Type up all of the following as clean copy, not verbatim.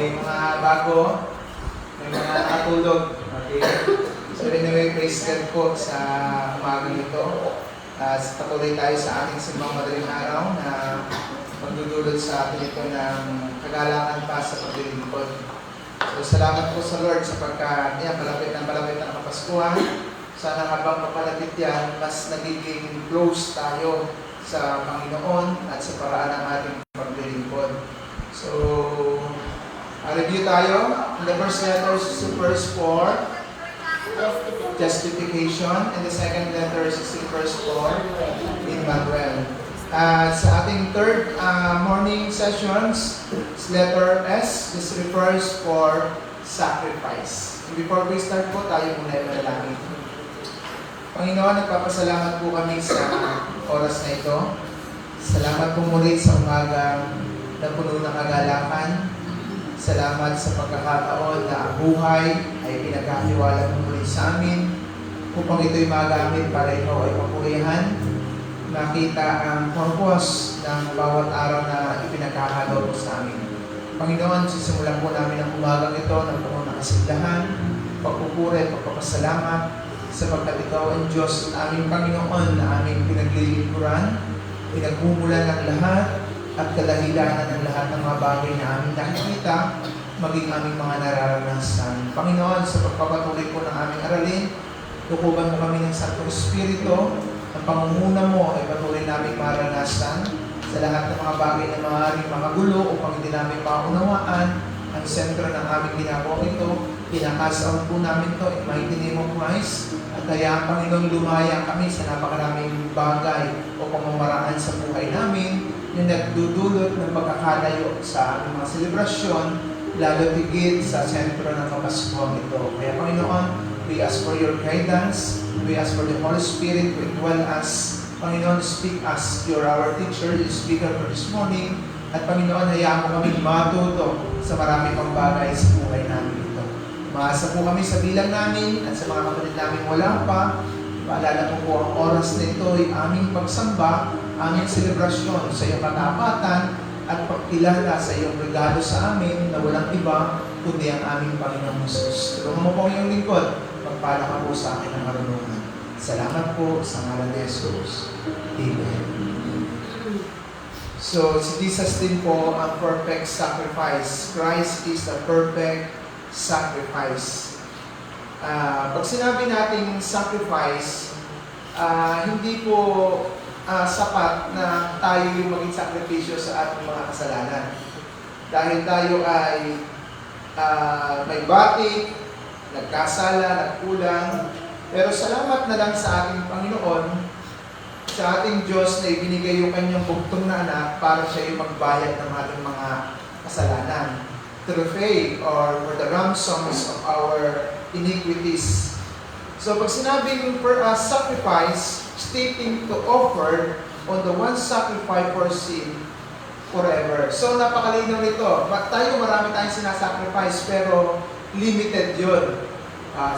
may mga bago, may mga nakatulog. Okay? So anyway, praise God po sa umagang ito. Patuloy tayo sa ating simbang madaling araw na magdudulot sa atin ito ng kagalakan pa sa paglilingkod. So salamat po sa Lord sapagkat palapit ng Kapaskuhan. Sana habang papalapit yan, mas nagiging close tayo sa Panginoon at sa paraan ng ating paglilingkod. So, review tayo. In the first letter is verse 4, justification, and the second letter is verse 4, Emmanuel. Sa ating third morning sessions, letter S, this refers for sacrifice. And before we start po, tayo muna ay manalangin. Panginoon, nagpapasalamat po kami sa oras na ito. Salamat po muli sa umaga na puno ng kagalakan. Salamat sa pagkakataon na ang buhay ay pinagkatiwala mo muli sa amin upang ito'y magamit para ikaw ay papurihan. Makita ang purpose ng bawat araw na ipinagkakagaw mo sa amin. Panginoon, sisimulan po namin ang umagang ito ng puno ng kasiglahan, pagpupuri, pagpapasalamat, sapagkat ikaw ang Diyos at aming Panginoon na aming pinaglilingkuran, pinagmumulan ng lahat at kadahilanan ng lahat ng mga bagay na aming nakikita, maging aming mga nararanasan. Panginoon, sa pagpapatuloy po ng aming aralin, tukuban mo kami ng Santong Espiritu, ang pangunguna mo ay patuloy namin maranasan sa lahat ng mga bagay na maaaring makagulo upang hindi namin maunawaan ang sentro ng aming ginagawa ito. Pinakasaon po namin ito in mighty name of Christ. At kaya, Panginoon, lumaya kami sa napakaraming bagay o pamamaraan sa buhay namin na nagdudulot ng pagkakalayo sa aming mga selebrasyon, lalo tigit sa sentro ng Kapaskuhan ito. Kaya, Panginoon, we ask for your guidance. We ask for the Holy Spirit to indwell us. Panginoon, speak us. You're our teacher, you speaker for this morning. At Panginoon, hayaan mo kami matuto sa marami pang bagay sa buhay namin ito. Maasa po kami sa bilang namin at sa mga kapatid namin wala pa. Paalala po ang oras na ito ay aming pagsamba, aming selebrasyon sa iyong katapatan at pagkilala sa iyong regalo sa amin na walang iba kundi ang aming Panginoong Jesus. Tulungan mo po ang iyong lingkod. Magpala ka po sa akin ng marunungan. Salamat po sa ngalan ni Jesus. Amen. So, si Jesus din po ang perfect sacrifice. Christ is the perfect sacrifice. Pag sinabi nating sacrifice, hindi po sapat na tayo yung maging sakripisyo sa ating mga kasalanan. Dahil tayo ay may batik, nagkasala, nagkulang. Pero salamat na lang sa ating Panginoon, sa ating Diyos na ibinigay yung kanyang bugtong na anak para siya yung magbayad ng ating mga kasalanan. Through faith or for the ransoms of our iniquities. So pag sinabing sacrifice, stating to offer on the one sacrifice for sin forever. So napakalinaw nito. Marami tayong sinasacrifice pero limited yun.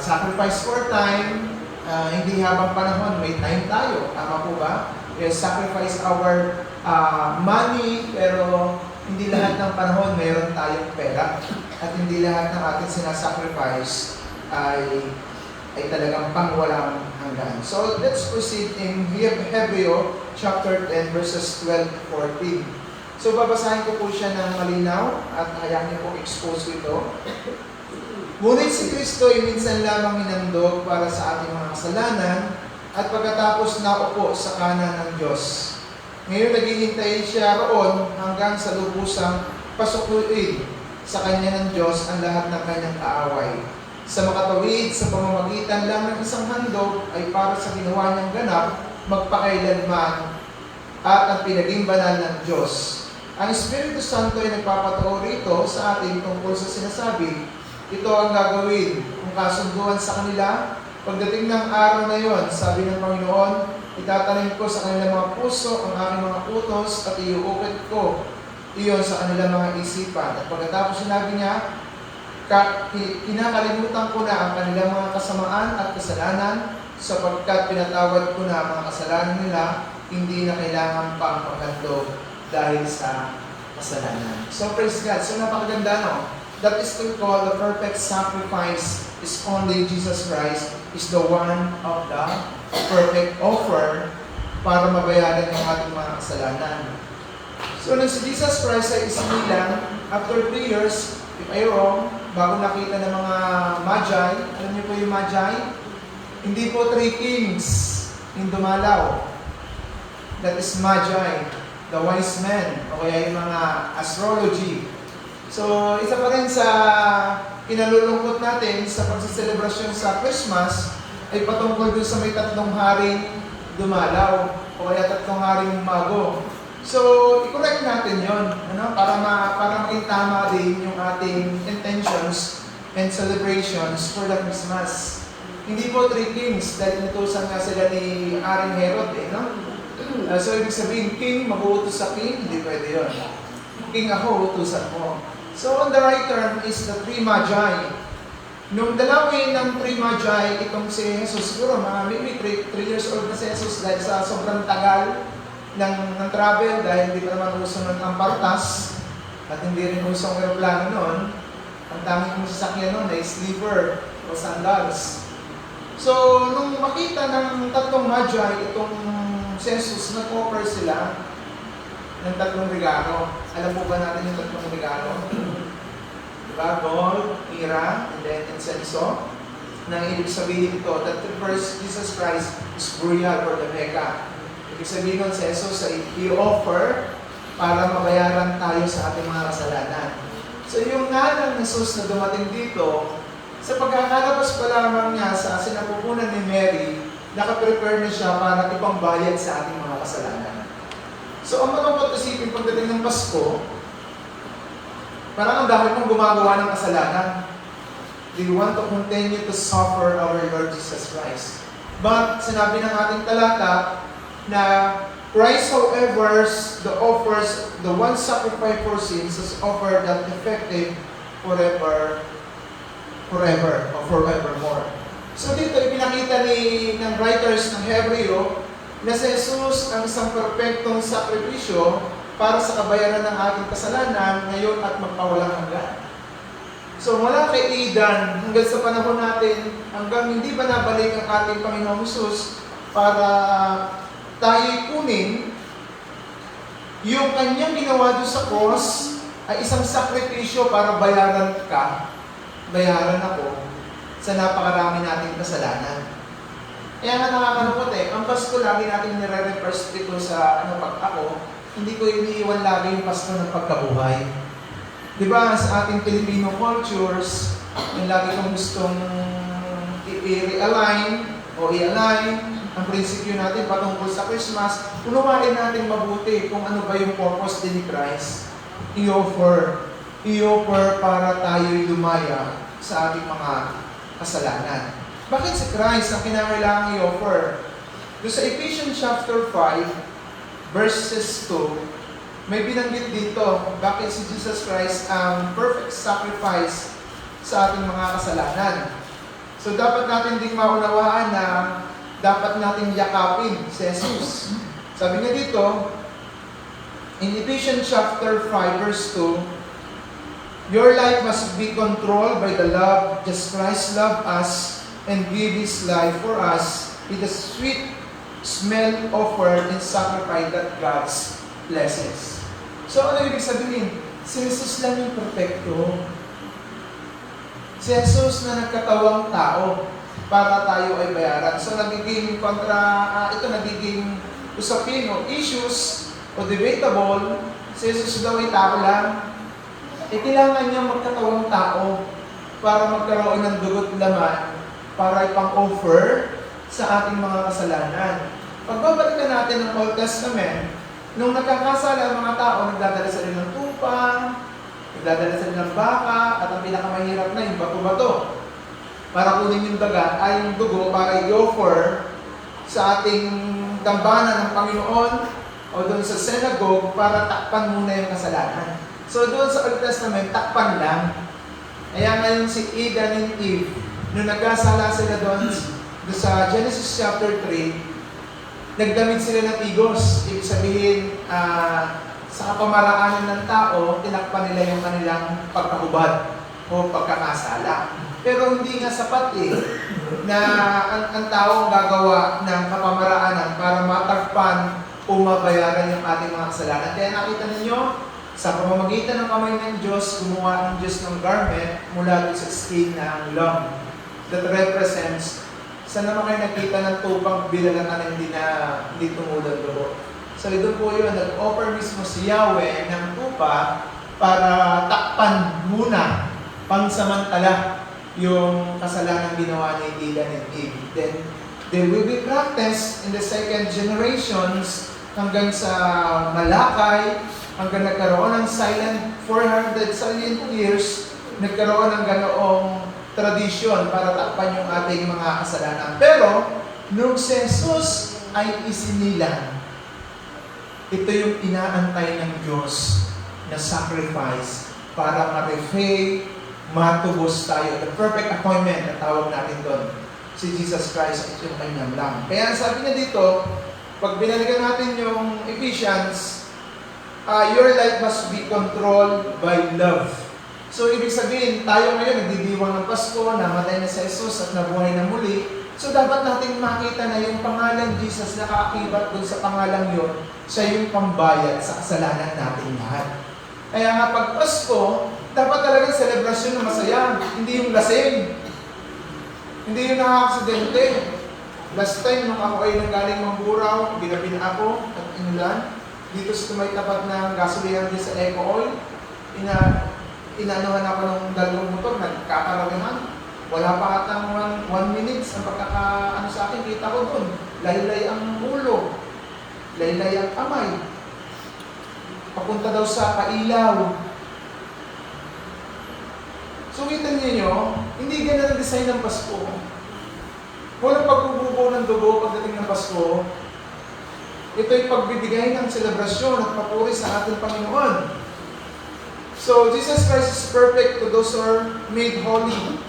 Sacrifice for time, hindi habang panahon, may time tayo. Tama po ba? Yes, sacrifice our money, pero hindi lahat ng panahon mayroon tayong pera. At hindi lahat ng ating sinasacrifice ay talagang pangwalang hanggan. So, let's proceed in Hebreo chapter 10 verses 12 to 14. So, babasahin ko po siya ng malinaw at hayaan niyo po expose ito. Ngunit si Kristo ay minsan lamang hinandog para sa ating mga kasalanan at pagkatapos naupo sa kanan ng Diyos. Ngayon naghihintay siya roon hanggang sa lubusang pasukuin sa kanya ng Diyos ang lahat ng kanyang kaaway. Sa makatawid sa pamamagitan lang ng isang handog ay para sa ginawa niyang ganap magpakailanman at ang pinaging banal ng Diyos. Ang Espiritu Santo ay nagpapatao rito sa atin tungkol sa sinasabi. Ito ang gagawin kung kasunduan sa kanila. Pagdating ng araw na yon, sabi ng Panginoon, itatanim ko sa kanilang mga puso ang aking mga utos at iuukit ko iyon sa kanilang mga isipan. At pagkatapos sinabi niya, kinakalimutan ko na ang kanilang mga kasamaan at kasalanan sapagkat pinatawad ko na ang mga kasalanan nila, hindi na kailangan pa ang paghandog dahil sa kasalanan. So praise God. So napakaganda, no? that is to call the perfect sacrifice is only Jesus Christ is the one of the perfect offer para mabayaran yung ating mga kasalanan. So, nung si Jesus Christ ay isinilang, after 3 years, if I wrong, bago nakita ng mga Magi, alam niyo po yung Magi? Hindi po 3 kings yung dumalaw. That is Magi, the wise men, o kaya yung mga astrology. So, isa pa rin sa kinalulungkot natin sa pagsiselebrasyon sa Christmas ay patungkol dun sa may 3 haring dumalaw o kaya 3 haring umago. So, i-correct natin yon, para maging tama din yung ating intentions and celebrations for the Christmas. Hindi po 3 kings dahil inutusan nga sila ni Haring Herod, so, ibig sabihin, king, mag-uutos sa king, hindi pwede yun. King ako, utusan mo. So, on the right term is the 3 Magi. Nung dalawin ng 3 Magi, itong si Jesus, siguro maybe 3 years old na si Jesus dahil sa sobrang tagal ng travel, dahil hindi pa naman uso ng ampartas at hindi rin usong aeroplano noon. Ang daming sasakyan noon ay sleeper o sandals. So, nung makita ng 3 Magi, itong si Jesus, nag-offer sila ng 3 regalo. Alam po ba natin yung 3 regalo? Diba? Gold, myrrh, and then incenso. Nang ibig sabihin ito, that first Jesus Christ is burial for the Mecca. Ibig sabihin nun si Jesus ay i-offer para mabayaran tayo sa ating mga kasalanan. So yung nga ng Jesus na dumating dito, sa pagkakalabas pa lamang niya sa sinapupunan ni Mary, nakaprepare na siya para ipangbayad sa ating mga kasalanan. So ang malungkot isipin pagdating ng Pasko, parang ang dahil mong gumagawa ng kasalanan. Do you want to continue to suffer our Lord Jesus Christ? But sinabi ng ating talata, na Christ, however, the one sacrifice for sins is offered that effective forever or forevermore. So dito, ipinakita ng writers ng Hebreo na si Jesus ang isang perfectong sakripisyo para sa kabayaran ng ating kasalanan ngayon at magpawalang hanggan. So mula kay Eden hanggang sa panahon natin, hanggang hindi ba nabalik ang ating Panginoong Jesus para tayo kunin, yung kanyang ginawa doon sa cross ay isang sakripisyo para bayaran ka, bayaran ako sa napakarami nating kasalanan. Kaya nga nakakalungkot ang Pasko lagi natin nire-reverse dito sa pag ako, hindi ko iniiwan lagi yung Pasko ng pagkabuhay. Diba sa ating Filipino cultures, yung lagi kong gustong i-realign o i-align ang prinsipyo natin patungkol sa Christmas, unawain natin mabuti kung ano ba yung purpose din ni Christ. I-offer para tayo'y lumaya sa ating mga kasalanan. Bakit si Christ ang kinakailangan i-offer? Doon sa Ephesians chapter 5, verses 2, may binanggit dito, bakit si Jesus Christ ang perfect sacrifice sa ating mga kasalanan. So dapat natin ding maunawaan na dapat nating yakapin si Jesus. Sabi niya dito, in Ephesians chapter 5, verse 2, your life must be controlled by the love just Christ loved us and gave His life for us with a sweet smell offered and sacrifice that God blesses. So ano ibig sabihin? Si Jesus lang yung perfecto. Si Jesus na nagkatawang tao para tayo ay bayaran. So nagiging nagiging usapin o issues o debatable, si Jesus daw ay tao lang. Kailangan niya magkatawang tao para magkaroon ng dugo't laman para ipang-offer sa ating mga kasalanan. Pagbabalikan natin ng Old Testament, nung nagkakasala ang mga tao, nagdadala sila ng tupa, nagdadala sila ng baka, at ang pinakamahirap na yung bato-bato. Para kunin yung daga ay yung dugo para i-offer sa ating dambana ng Panginoon o doon sa synagogue para takpan muna yung kasalanan. So doon sa Old Testament, takpan lang. Kaya ngayon si Adam and Eve, nung nagkasala sila doon sa Genesis chapter 3, nagdamit sila ng igos. Ibig sabihin, sa kapamaraanan ng tao, tinakpan nila yung kanilang pagkahubad. o pagkakasala. Pero hindi nga sapat na ang taong gagawa ng kapamaraanan para matagpan o mabayaran yung ating mga kasalanan. Kaya nakita ninyo, sa pamamagitan ng kamay ng Diyos, gumawa ng Diyos ng garment mula sa skin ng lamb that represents, saan naman kayo nakita ng tupang bilalatan na hindi tumulad doon? So ito po yun, nag-offer mismo si Yahweh ng tupa para takpan muna, pangsamantala, yung kasalanan ginawa ni Adam and Eve. Then, they will be practiced in the second generations hanggang sa Malakay, hanggang nagkaroon ng silent 400 silent years, nagkaroon ng ganoong tradisyon para takpan yung ating mga kasalanan. Pero, nung si Jesus ay isinilang, ito yung inaantay ng Diyos na sacrifice para ma-repay, matubos tayo. The perfect appointment na tawag natin doon. Si Jesus Christ at yung kanyang lamb. Kaya sabi niya dito, pag binalikan natin yung Ephesians, your life must be controlled by love. So, ibig sabihin, tayo ngayon nagdidiwang ng Pasko, namatay na si Jesus at nabuhay na muli. So, dapat natin makita na yung pangalan Jesus na kaakibat doon sa pangalang yun, siya yung pambayad sa kasalanan natin lahat. Kaya nga pag Pasko, dapat talagang selebrasyon na masaya, hindi yung lasing. Hindi yung nakakaksidente. Last time, nung ako ay nanggaling Mamburao, binabina ako at inulan. Dito sa may tapat ng gasolina din sa Eco Oil, inaanohan ako ng dalawang motor, nagkakaramihan. Wala pa atang 1 minutes ang pagkakaano sa akin, kita ko dun. Laylay ang ulo, laylay ang kamay. Papunta daw sa Kailaw. So kita niyo, hindi ganun ang design ng Pasko. Walang pagbububo ng dugo pagdating ng Pasko. Ito'y pagbibigay ng selebrasyon at papuri sa ating Panginoon. So, Jesus Christ is perfect to those who are made holy.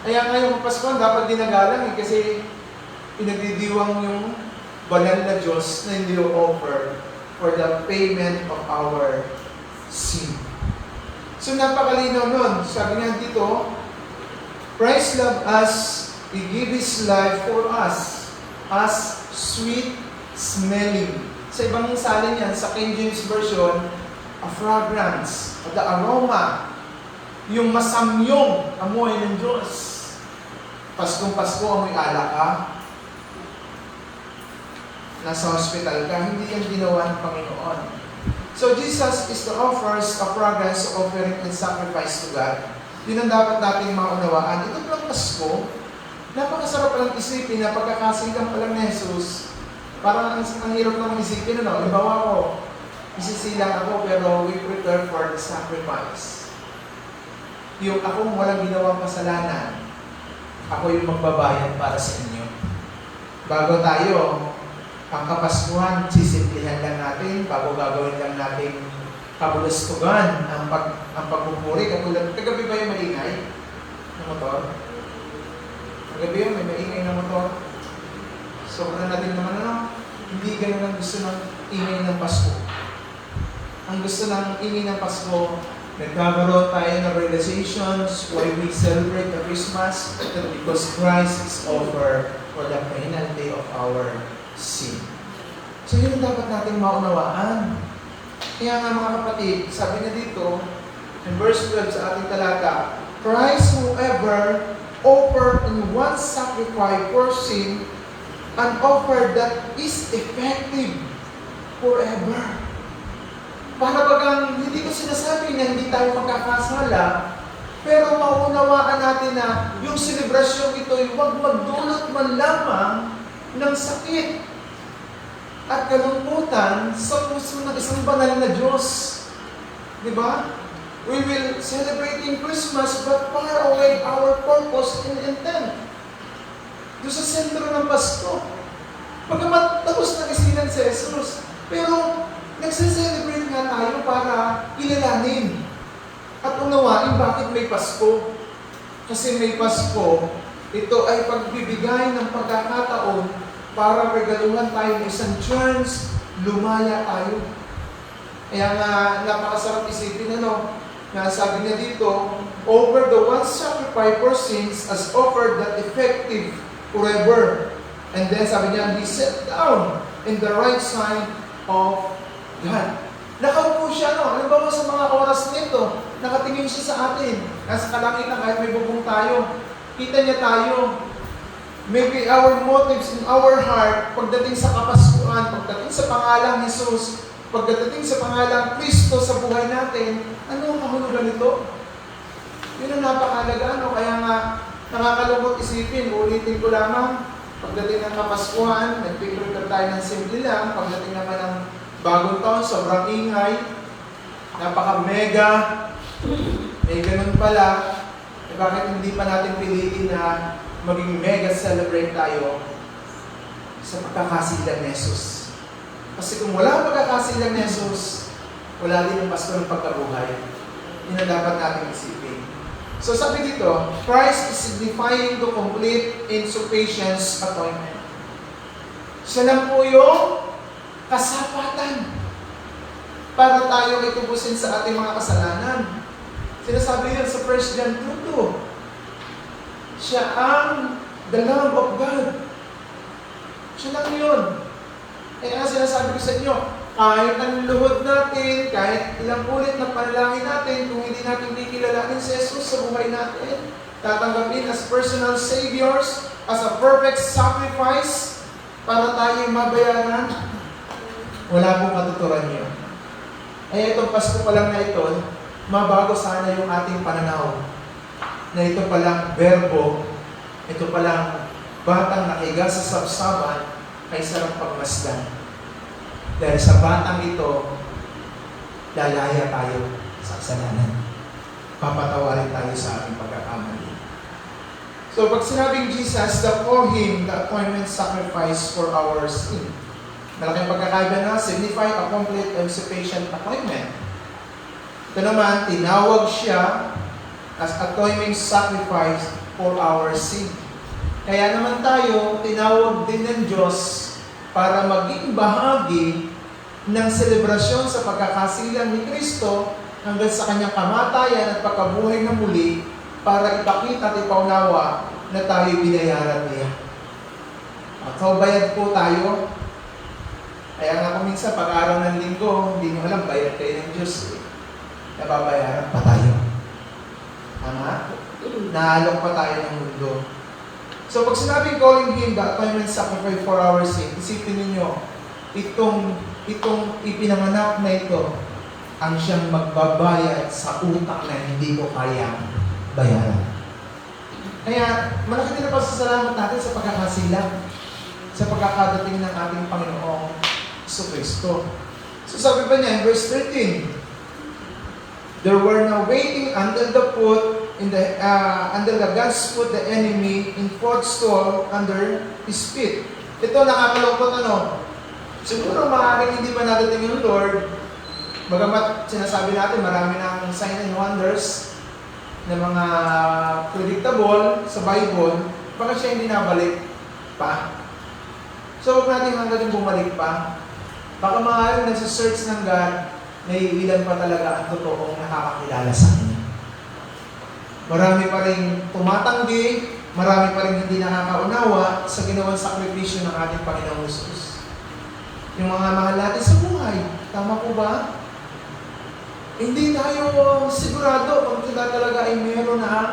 Kaya ngayong Pasko, dapat dinagalang kasi pinagdidiwang yung banal na Diyos na hindi offer for the payment of our sin. So napakalinaw nun. Sabi nga dito, Christ loved us, He gave His life for us as sweet smelling. Sa ibang salin yan, sa King James Version, a fragrance, the aroma, yung masamyong amoy ng Diyos. Paskong Pasko, amoy alak ka, nasa hospital ka, hindi yan ginawa ng Panginoon. So Jesus is the offers a fragrance offering and sacrifice to God. Yun ang dapat nating maunawaan. Ito lang Pasko, napakasarap palang isipin na pagkakasilang pa lang ni Jesus, parang ang hirap naman isipin, ano? Ibawa ko, isisilang ako pero we prepare for the sacrifice. Yung akong walang ginawang kasalanan, ako yung magbabayad para sa inyo. Bago tayo, ang Kapaskuhan, sisimplihan lang natin, bago gagawin lang natin kabulastugan ang pagpupuri. Katulad, kagabi ba yung maingay ng motor? Kagabi yung may maingay ng motor? Sobrang natin naman hindi ganun ang gusto ng ingay ng Pasko. Ang gusto ng ingay ng Pasko, nagkakaroon tayo ng realizations why we celebrate the Christmas, because Christ is offered for the penalty of our sin. So yun ang dapat nating maunawaan. Kaya nga mga kapatid, sabi na dito, in verse 12 sa ating talata, Christ whoever offered in one sacrifice for sin, an offer that is effective forever. Para bagang hindi ko sinasabi na hindi tayo magkakasala, pero maunawaan natin na yung selebrasyon ito ay huwag magdulot man lamang ng sakit at kalungkutan sa puso ng isang banal na Diyos. Diba? We will celebrate in Christmas but far away our purpose and intent. Doon sa sentro ng Pasko. Pagkamat tapos na isinan si Jesus, pero nagse-celebrate nga tayo para kilalanin at unawain bakit may Pasko. Kasi may Pasko, ito ay pagbibigay ng pagkakataon para regaluhan tayo ng isang chance, lumaya tayo. Kaya nga, napakasarap isipin, na sabi niya dito, over the one sacrifice for sins as offered that effective forever. And then sabi niya, he sat down in the right side of God. Nakaupo siya, no? Alam ba sa mga oras nito, nakatingin siya sa atin. Nasa kalangitan kahit may bubong tayo. Kita niya tayo. Maybe our motives in our heart, pagdating sa Kapaskuhan, pagdating sa pangalang Jesus, pagdating sa pangalang Kristo sa buhay natin, ano ang kahulugan nito? Yun ang napakahalaga, no? Kaya nga, nakakalungkot isipin, ulitin ko lamang, pagdating ng Kapaskuhan, nagpipilitan tayo ng simple lang, pagdating naman ng bagong taon, sobrang ingay, napaka-mega, may ganun pala, bakit hindi pa natin piliin na maging mega celebrate tayo sa pagkakasilang ni Jesus? Kasi kung wala ang pagkakasilang ni Jesus, wala din ang Pasko ng pagkabuhay. Yun ang dapat natin isipin. So sabi dito, Christ is signifying to complete insufficiency atonement. Siya lang po yung kasapatan para tayo itubusin sa ating mga kasalanan. Sinasabi yan sa 1 John 2:2. Siya ang the Lamb of God. Siya lang yun. Kaya sinasabi ko sa inyo, kahit ang luhod natin, kahit ilang ulit na panalangin natin, kung hindi natin kikilalanin si Jesus sa buhay natin, tatanggapin as personal saviors, as a perfect sacrifice, para tayo mabayaran, wala pong katuturan niyo. Kaya itong Pasko pa lang na ito, mabago sana yung ating pananaw. Na ito palang verbo, ito palang batang nakiga sa sabsaban ay sarap pagmasdan. Dahil sa batang ito, lalaya tayo sa kasalanan. Papatawarin tayo sa ating pagkakamali. So pag sinabing Jesus, for Him, the atonement sacrifice for our sin. Malaking pagkakaiba na, signify a complete and sufficient atonement. Ito naman, tinawag siya as atoning sacrifice for our sin. Kaya naman tayo, tinawag din ng Diyos para maging bahagi ng selebrasyon sa pagkakasilang ni Kristo hanggang sa kanyang kamatayan at pagkabuhay na muli para ipakita at ipaunawa na tayo binayaran niya. So, bayad po tayo. Kaya nga kung minsan, pag-araw ng linggo, hindi nyo alam, bayad kayo ng Diyos. Nababayaran pa tayo. Tama? Nahalong pa tayo ng mundo. So pag sinabing calling Him the atonement sacrifice for our sin, isipin ninyo, itong ipinanganak na ito, ang siyang magbabayad sa utang na hindi ko kayang bayaran. Kaya malaki din ang pasasalamat natin sa pagkakasilang, sa pagkakadating ng ating Panginoong Kristo. So sabi pa niya in verse 13, there were now waiting under the God's foot, the enemy, in footstool under His feet. Ito nakakalungkot siguro maaaring hindi pa nadating yung Lord, bagamat sinasabi natin marami ng sign and wonders na mga predictable sa Bible, bakit siya hindi nabalik pa? So huwag natin hanggang bumalik pa. Baka maaaring nasa-search ng God, naiilan pa talaga ang totoong nakakakilala sa Kanya. Marami pa rin tumatanggi, marami pa rin hindi nakakaunawa sa ginawang sakripisyo ng ating Panginoong Jesus. Yung mga mahal natin sa buhay, tama po ba? Hindi tayo sigurado kung sila talaga ay meron na ang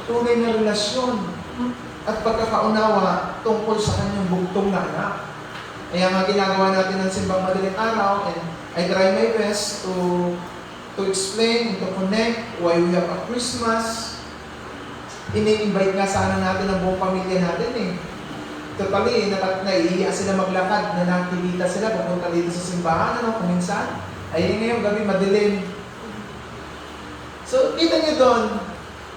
tunay na relasyon at pagkakaunawa tungkol sa kanyang bugtong na anak. Kaya nga ginagawa natin ng simbang madaling araw, and I try my best to explain and to connect why we have a Christmas. Ini-invite nga sana natin ang buong pamilya natin Totally, naiiya sila maglakad, na nakikita sila, pupunta dito sa simbahan, kung minsan. Ayun ngayong gabi, madilim. So, kita niyo doon,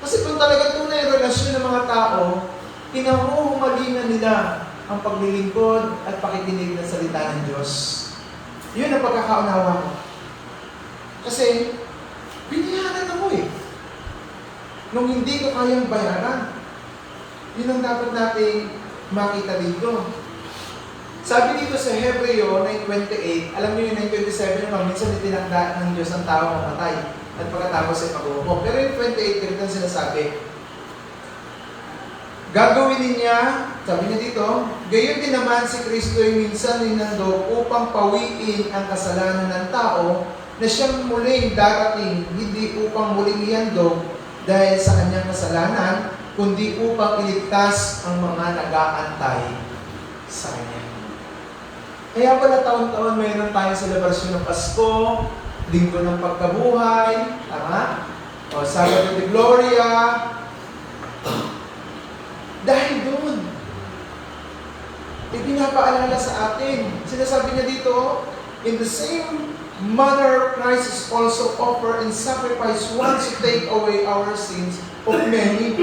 kasi kung talagang tunay relasyon ng mga tao, pinahuhumalingan nila ang paglilingkod at pakikinig ng salita ng Diyos. Yun ang pagkakaunawa ko. Kasi, binayaran ako Nung hindi ko kayang bayaran. Yun ang dapat nating makita dito. Sabi dito sa Hebreo 9:28, alam niyo yung 9:27 minsan itinakda ng Diyos ang tao mamatay. at pagkatapos ay mag-uupo. Pero yung 28, ganito ang sinasabi. Gagawin niya, sabi niya dito, gayon din naman si Kristo ay minsan ninandog upang pawiin ang kasalanan ng tao na siyang muling darating, hindi upang muling ihandog dahil sa kanyang kasalanan, kundi upang iligtas ang mga nag-aantay sa kanya. Kaya pala taon-taon mayroon tayong selebrasyon ng Pasko, Linggo ng Pagkabuhay, tama? O Sabado de Gloria. Dahil doon, ipinapaalala sa atin. Sinasabi niya dito, in the same manner Christ is also offered in sacrifice once to take away our sins of many.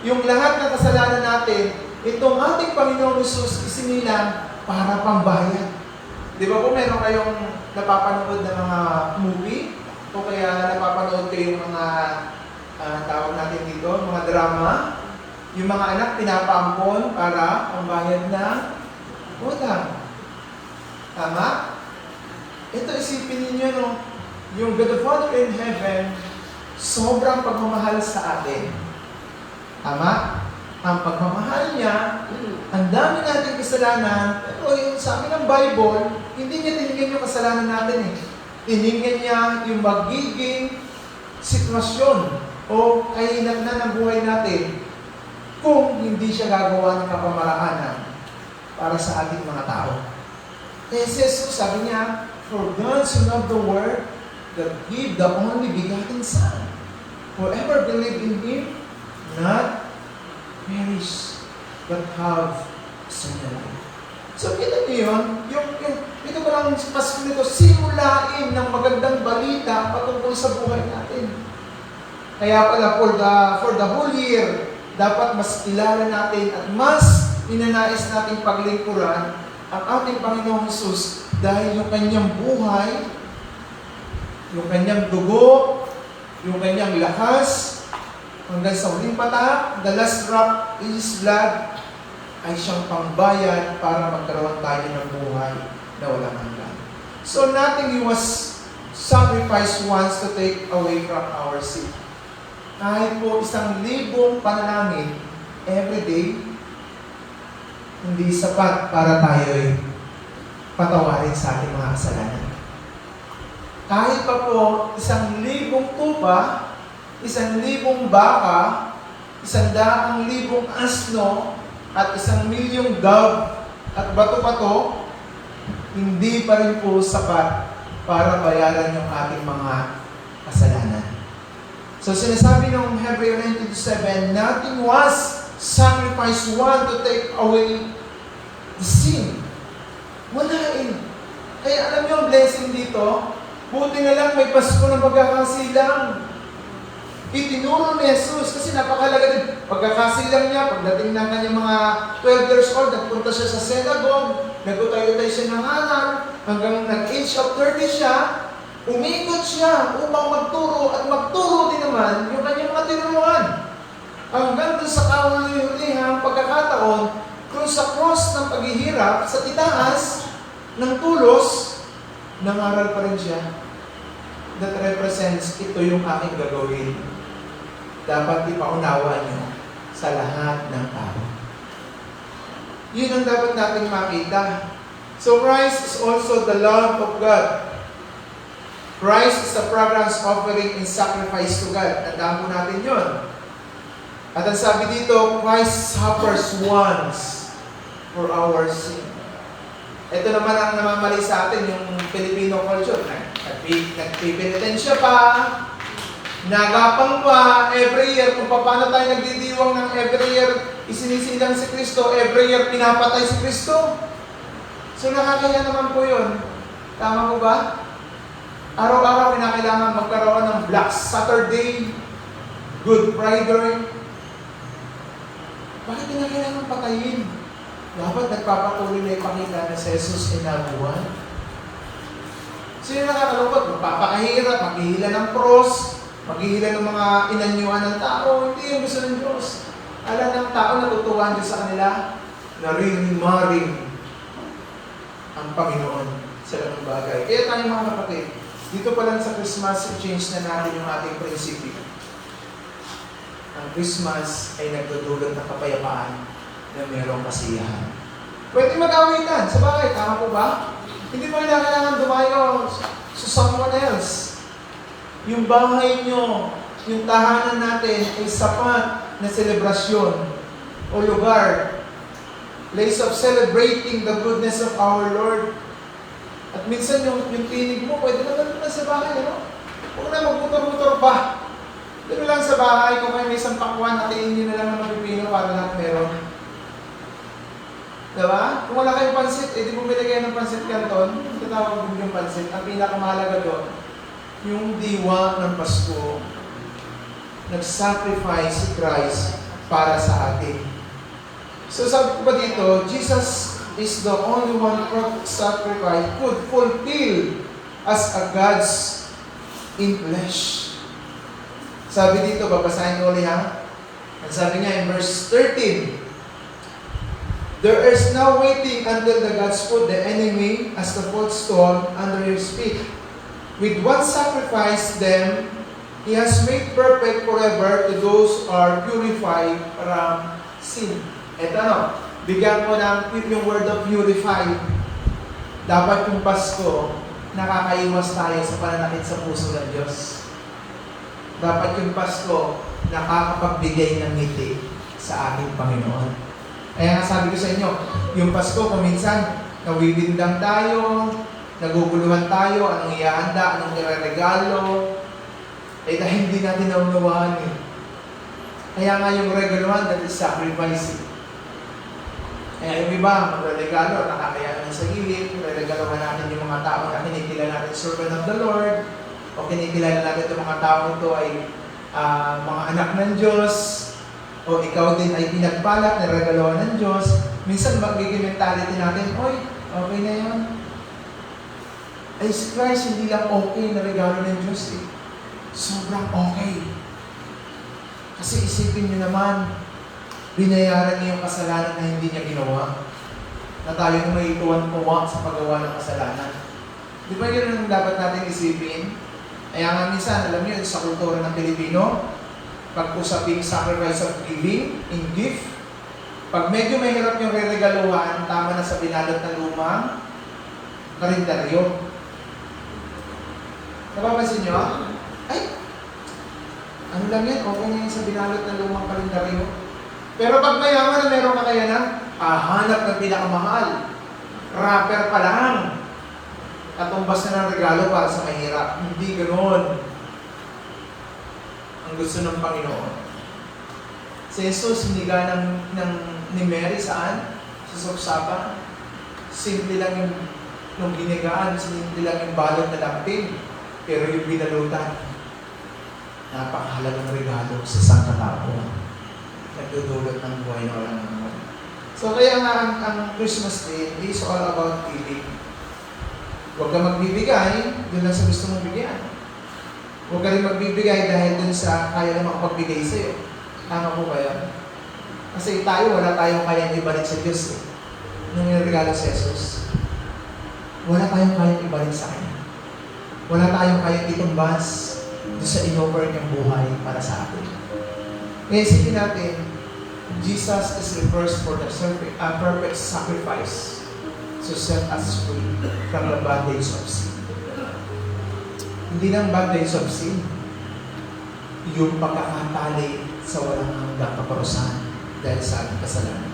Yung lahat ng kasalanan natin, itong ating Panginoong Hesus isinilang para pambayad. Di ba po meron kayong napapanood na mga movie? O kaya napapanood kayong mga tawag natin dito, mga drama? Yung mga anak pinapaampon para pambayad ng utang. Tama? Ito isipin ninyo, no? Yung God the Father in heaven, sobrang pagmamahal sa atin. Tama? Ang pagmamahal niya, ang dami nating kasalanan, pero yung sabi ng Bible, hindi niya tinigyan yung kasalanan natin eh. Tinigyan niya yung magiging sitwasyon o kahinatnan ng buhay natin kung hindi siya gagawa ng kapamaraanan para sa ating mga tao. Kaya si Jesus, sabi niya, for God so loved the world that gave the only begotten Son. Whoever believe in Him, not perish, but have eternal life. So, kita niyo yun, ito ko lang sa Pasko nito, simulain ng magandang balita patungkol sa buhay natin. Kaya pala, for the whole year, dapat mas kilala natin at mas inanais nating paglingkuran ang ating Panginoong Hesus dahil yung kanyang buhay, yung kanyang dugo, yung kanyang lakas, hanggang sa huling patak, the last drop in His blood, ay siyang pangbayad para magkaroon tayo ng buhay na walang hanggan. So nothing He was sacrificed once to take away from our sin. Kahit po 1,000 panalangin everyday, hindi sapat para tayo'y patawarin sa ating mga kasalanan. Kahit pa po 1,000 tupa, 1,000 baka, 100,000 asno, at 1,000,000 dove at bato-bato, hindi pa rin po sapat para bayaran yung ating mga kasalanan. So sinasabi ng Hebrew 9:7, nothing was sacrificed one to take away the sin. Wala eh. Kaya alam niyo ang blessing dito, buti na lang may Pasko ng pagkakasilang. Itinuro ni Jesus kasi napakalaga din. Pagkakasilang niya, pagdating ng kanyang mga 12 years old, nagpunta siya sa synagogue, nagutay-utay siya ng hanap, hanggang nag-age of 30 siya, umikot siya upang magturo at magturo din naman yung kanyang mga tinuruan. Hanggang doon sa kahuli-hulihang pagkakataon, kung sa cross ng paghihirap, sa itaas ng tulos, nangaral pa rin siya. That represents, ito yung aking gagawin. Dapat ipaunawa niyo sa lahat ng tao. Yun ang dapat natin makita. So Christ is also the love of God. Christ is a fragrance offering in sacrifice to God. Tandaan po natin yun. At ang sabi dito, Christ suffers once for our sin. Ito naman ang namamali sa atin, yung Filipino culture. Nagpipinitensya pa, nagapang pa, every year, kung paano tayo nagdidiwang ng every year, isinisilang si Kristo, every year pinapatay si Kristo. So nakakaya naman po yun. Tama po ba? Araw-araw kinakailangan magkaroon ng Black Saturday, Good Friday. Bakit kinakailangan patayin? Dapat nagpapatuloy na ipakita na si Jesus ay nabuhay. Sino nakakalungkot? Magpapakahirap, maghihila ng cross, maghihila ng mga inanyuan ng tao. Hindi yung gusto ng Diyos. Alam ng tao natutuwan Diyos sa kanila, narimaring ang Panginoon sa lahat ng bagay. Kaya tayo mga kapatid, Dito pa lang sa Christmas, i-change na natin yung ating prinsipyo. Ang Christmas ay nagdudulot ng kapayapaan na mayroong kasiyahan. Pwede mag-awitan sa bahay, tama po ba? Hindi mo kailangan dumayo sa someone else. Yung bahay nyo, yung tahanan natin ay sapat na selebrasyon o lugar, place of celebrating the goodness of our Lord. At minsan yung tinig mo, pwede naman na sa bahay, ano? Huwag na magmotor-motor pa. Dito lang sa bahay, kung kayo may isang pakwan, natiin nyo na lang ng pipino para lahat meron. Diba? Kung wala kayong pansit, di bumili kayo ng pansit canton, tatawag din yung pansit. Ang pinakamahalaga doon, yung diwa ng Pasko, nag-sacrifice si Christ para sa atin. So sabi ko ba dito, Jesus is the only one perfect sacrifice could fulfill as a God's in flesh. Sabi dito, babasahin ko ulit ha. Ang sabi niya in verse 13, there is now waiting until the gods put the enemy as the footstool under his feet. With one sacrifice them, He has made perfect forever to those who are purified from sin. Ito no, bigyan ko ng yung word of purified. Dapat yung Pasko, nakakaiwas tayo sa pananakit sa puso ng Diyos. Dapat yung Pasko, nakakapagbigay ng ngiti sa ating Panginoon. Kaya nga sabi ko sa inyo, yung Pasko, kung minsan, nawibindang tayo, naguguluhan tayo, anong ihahanda, anong nire-regalo, dahil hindi natin naunawaan eh. Kaya nga yung regalohan, that is sacrificing. Kaya yung iba, magre-regalo, nakakaya naman sa gilid, re-regalohan natin yung mga tao na kinikilala natin servant of the Lord, o kinikilala natin itong mga tao ito ay mga anak ng Diyos, o ikaw din ay pinagpalat na regalohan ng Diyos. Minsan magiging mentality natin, oy, okay na yan. Ay si Christ hindi lang okay na regalo ng Diyos eh. Sobrang okay. Kasi isipin niyo naman, binayaran niya yung kasalanan na hindi niya ginawa. Na tayo na may tuwan-tuwa sa paggawa ng kasalanan. Di ba yun ang dapat natin isipin? Kaya nga minsan, alam niyo, sa kultura ng Pilipino, pag usaping sacrifice of giving, in gift, pag medyo mahirap yung re-regaluhan, tama na sa binalot na lumang karinderyo. Napapansin nyo? Ay, ano lang yan, okay na yan sa binalot na lumang karinderyo. Pero pag mayaman na meron ka kaya na, hanap ng pinakamahal. Wrapper pa lang. Katumbas na ng regalo para sa mahirap. Hindi ganoon ang gusto ng Panginoon. Si Jesus, hiniga ni Mary saan? Sa Sorsapa. Simple lang yung ginigaan, simple lang yung balot na lampin. Pero yung binalutan, napakahalagang regalo sa sangkatao. Nagdudulot ng buhay na walang naman. So kaya nga ang Christmas Day is all about giving. Huwag ka magbibigay, dun lang sa gusto mong bigyan. Huwag ka rin magbibigay dahil dun sa kaya na makapagbigay sa'yo. Tama po ba yun? Kasi tayo, wala tayong kayang ibalik sa Diyos eh. Nung niregalo si Jesus, wala tayong kayang ibalik sa Kanya. Wala tayong kayang itumbas doon sa in-offer niyang buhay para sa atin. Kaya isipin natin, Jesus is the first for the perfect sacrifice to set us free from the bondage of sin. Hindi ng bondage of sin, yung pagkakatali sa walang hanggang kaparusahan dahil sa ating kasalanan.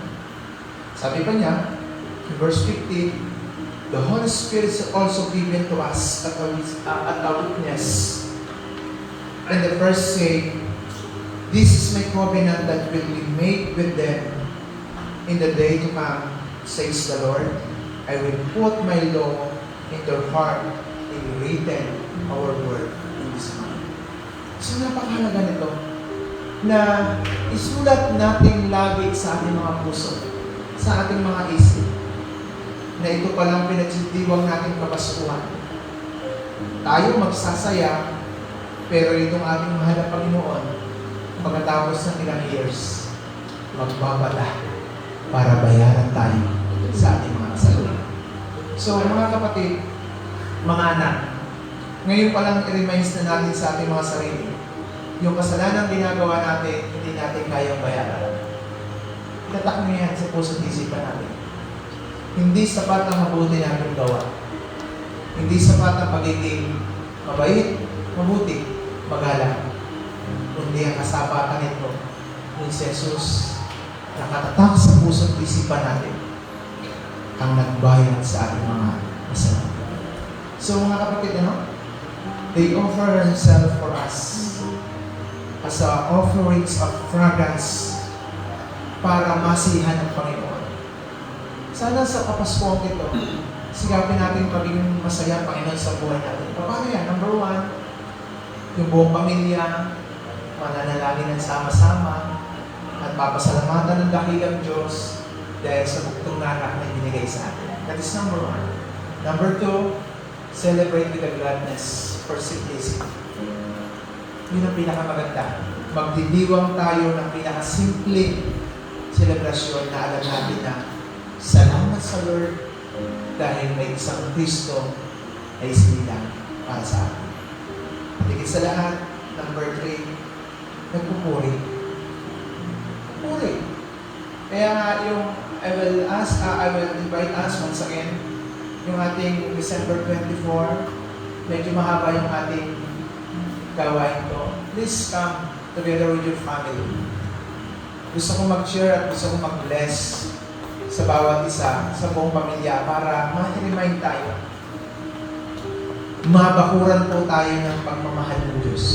Sabi pa niya, in verse 15, the Holy Spirit is also given to us at a witness. And the first say, this is my covenant that will be made with them in the day to come, says the Lord. I will put my law in their heart and written our word in this mind. So napakahalaga nito na isulat natin lagi sa ating mga puso, sa ating mga isip, na ito palang pinagsindiwang natin kapaskuhan. Tayo magsasaya, pero itong ating mahal na Panginoon, pagkatapos ng ilang years, magbabala para bayaran tayo sa ating mga kasalanan. So mga kapatid, mga anak, Ngayon pa lang i-reminds na natin sa ating mga sarili, yung kasalanan ginagawa natin, hindi natin kayang bayaran. Itatak mo yan sa puso at isipan natin. Hindi sapat ang mabuti natin gawa. Hindi sapat ang pagiging mabait, mabuti, magalang. Kundi ang kasapatan nito, yung si Jesus, nakatatak sa puso at isipan natin, ang nagbayad sa ating mga kasalanan. So mga kapatid, they offer themselves for us as offerings of fragrance para masihan ng Panginoon. Sana sa Kapaskuhan ito, sigapin natin maging masaya ang Panginoon sa buhay natin. Paano yan? Number 1, yung buong pamilya, mananalangin ng sama-sama, at papasalamatan ng dakilang Diyos dahil sa bugtong na anak na binigay sa atin. That is number 1. Number 2, celebrate with the gladness for simplicity. Yun ang pinakamaganda. Magdidiwang tayo ng pinakasimpleng selebrasyon na alam natin na salamat sa Lord dahil may isang Kristo na isinilang para sa atin. At higit sa lahat, number 3, nagpupuri. Puri. Kaya nga yung I will invite us once again yung ating December 24, medyo mahaba yung ating gawain ko. Please come together with your family. Gusto ko mag-share at gusto ko mag-bless sa bawat isa, sa buong pamilya para ma-remind tayo. Mabakuran po tayo ng pagmamahal ng Diyos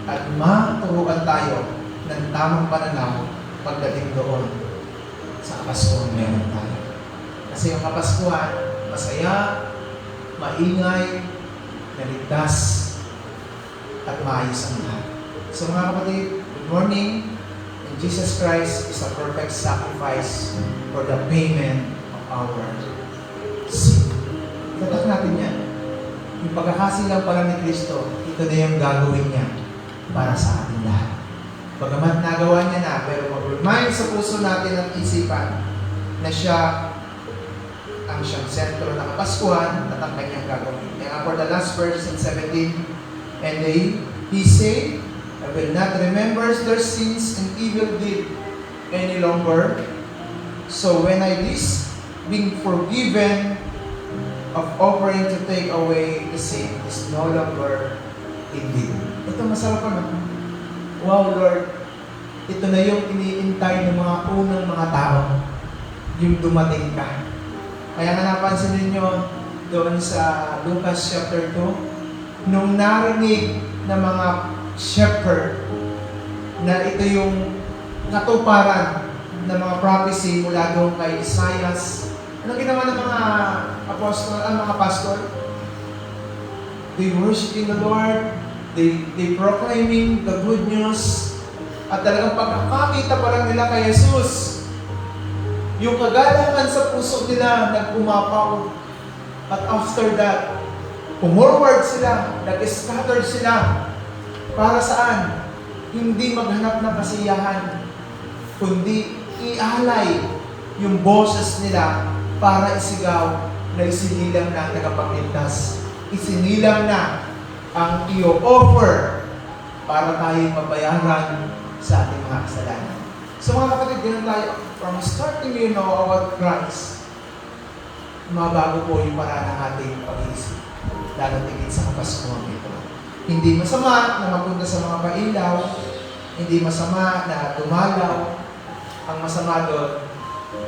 at maturuan tayo ng tamang pananaw pagdating doon sa Kapaskuhan meron tayo. Kasi yung Kapaskuhan, masaya, maingay, naligtas, at maayos ang lahat. So mga kapatid, good morning. And Jesus Christ is a perfect sacrifice for the payment of our sin. Tatak natin yan. Yung pagkakasilang pala ni Kristo, ito na yung gagawin niya para sa ating lahat. Bagamat nagawa niya na, pero mag-remind sa puso natin at isipan na siya ang siyang sentro ng Kapaskuhan at ang kanyang gagawin. Kaya for the last verse in 17, and he said, I will not remember their sins and evil deed any longer. So when I this being forgiven of offering to take away the sin is no longer indeed. Ito masarap pa naman. Wow, Lord, ito na yung iniintay ng mga unang mga tao, yung dumating ka. Kaya nga napansin ninyo doon sa Lucas chapter 2, nung narinig ng mga shepherd na ito yung katuparan ng mga prophecy mula doon kay Isaias, ano ginawa ng mga apostol, mga pastor? They worshiping the Lord, they proclaiming the good news, at talagang pagkakakita pa lang nila kay Jesus, yung kagalangan sa puso nila nag-umapaw. At after that, pumorward sila, nag-scatter sila. Para saan? Hindi maghanap ng kasiyahan, kundi ialay yung boses nila para isigaw na isinilang na tagapagligtas. Isinilang na ang i-offer para tayo mabayaran sa ating mga kasalanan. So mga kapatid, ganun tayo. From starting you know about Christ, mabago po yung paraan ng ating pag-iisip. Lalo tingin sa Kapaskuhan ito. Hindi masama na magpunta sa mga pailaw, hindi masama na dumalaw. Ang masama doon,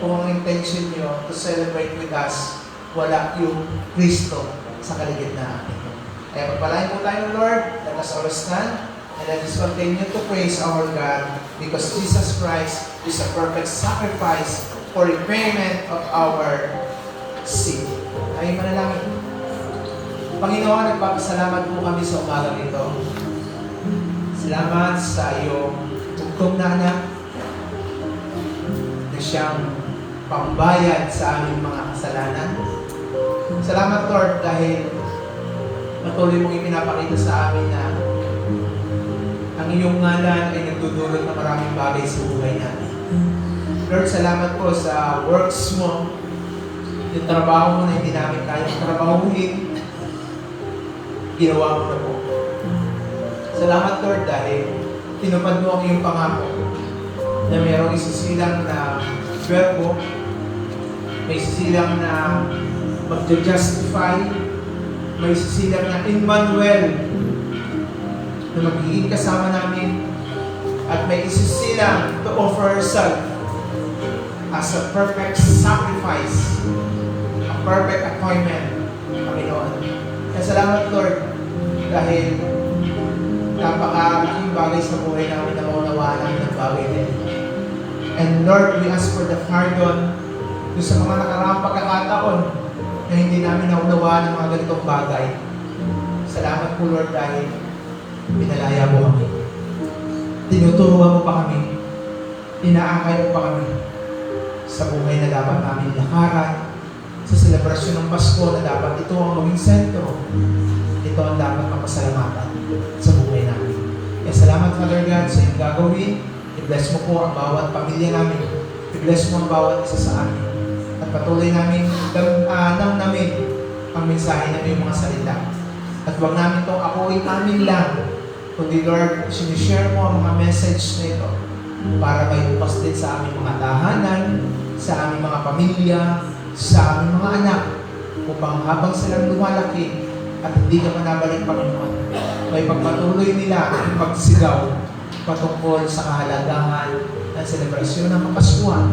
kung ang intention nyo to celebrate with us, wala yung Kristo sa kaligitnaan ito. Kaya pagpalain po tayo, Lord, let us always stand. And let us continue to praise our God because Jesus Christ is a perfect sacrifice for repayment of our sin. Ay manalangin. Panginoon, nagpapasalamat po kami sa umagang ito. Salamat sa iyong tugtong na anak na siyang pambayad sa aming mga kasalanan. Salamat, Lord, dahil patuloy mong ipinapakita sa amin na ang iyong ngalan ay nagdudulot ng maraming bagay sa buhay natin. Lord, salamat po sa works mo, yung trabaho mo na hindi namin kayang trabahuhin. ginawa mo na po. Salamat Lord dahil tinupad mo ang iyong pangako na mayroong isisilang na verbo, may isisilang na mag-justify, may isisilang na Emmanuel na magiging kasama namin, at may isisilang to offer herself as a perfect sacrifice, a perfect atonement, Panginoon. Kaya salamat Lord dahil napakalaking bagay sa buhay namin na maunawaan namin ng bagay na ito. And Lord, we ask for the pardon doon sa mga nakaraang pagkakataon na hindi namin naunawaan ng mga ganitong bagay. Salamat po Lord dahil pinalaya mo kami. Tinuturuan mo pa kami. Inaakay mo pa kami sa buhay na dapat namin lakaran, sa selebrasyon ng Pasko na dapat ito ang maging sentro. Ito ang dapat mapasalamatan sa buhay namin. Kaya salamat Father God sa iyong gagawin. I-bless mo po ang bawat pamilya namin. I-bless mo ang bawat isa sa amin. At patuloy namin namin ang mensahe ng iyong mga salita. At huwag namin itong akuin amin lang, kundi Lord, sinishare mo ang mga message na ito para may upas din sa aming mga tahanan, sa aming mga pamilya, sa aming mga anak, upang habang silang lumalaki at hindi ka manabalik Panginoon, may pagpatuloy nila ang pagsigaw patungkol sa kahalagahan ng selebrasyon ng Kapaskuhan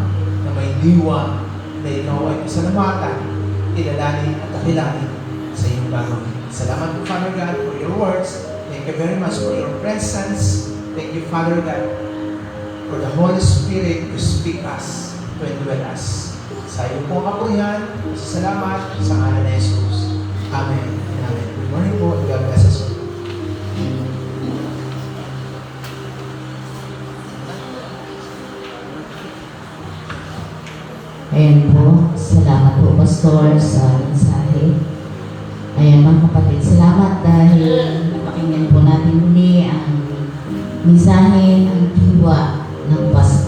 na may diwa na ikaw ay pasalamatan, kilalanin at dakilanin sa iyong gagawin. Salamat po Father God for your words. Thank you very much for your presence. Thank you Father God for the Holy Spirit to speak us, to indwell us. Sa iyo pong kapurihan, salamat sa ngalan ni Jesus. Amen. Amen. Good morning po. God bless us all. Ayan po, salamat po Pastor sa mensahe. Ayan mga kapatid, salamat dahil napakinggan po natin muli ang mensahe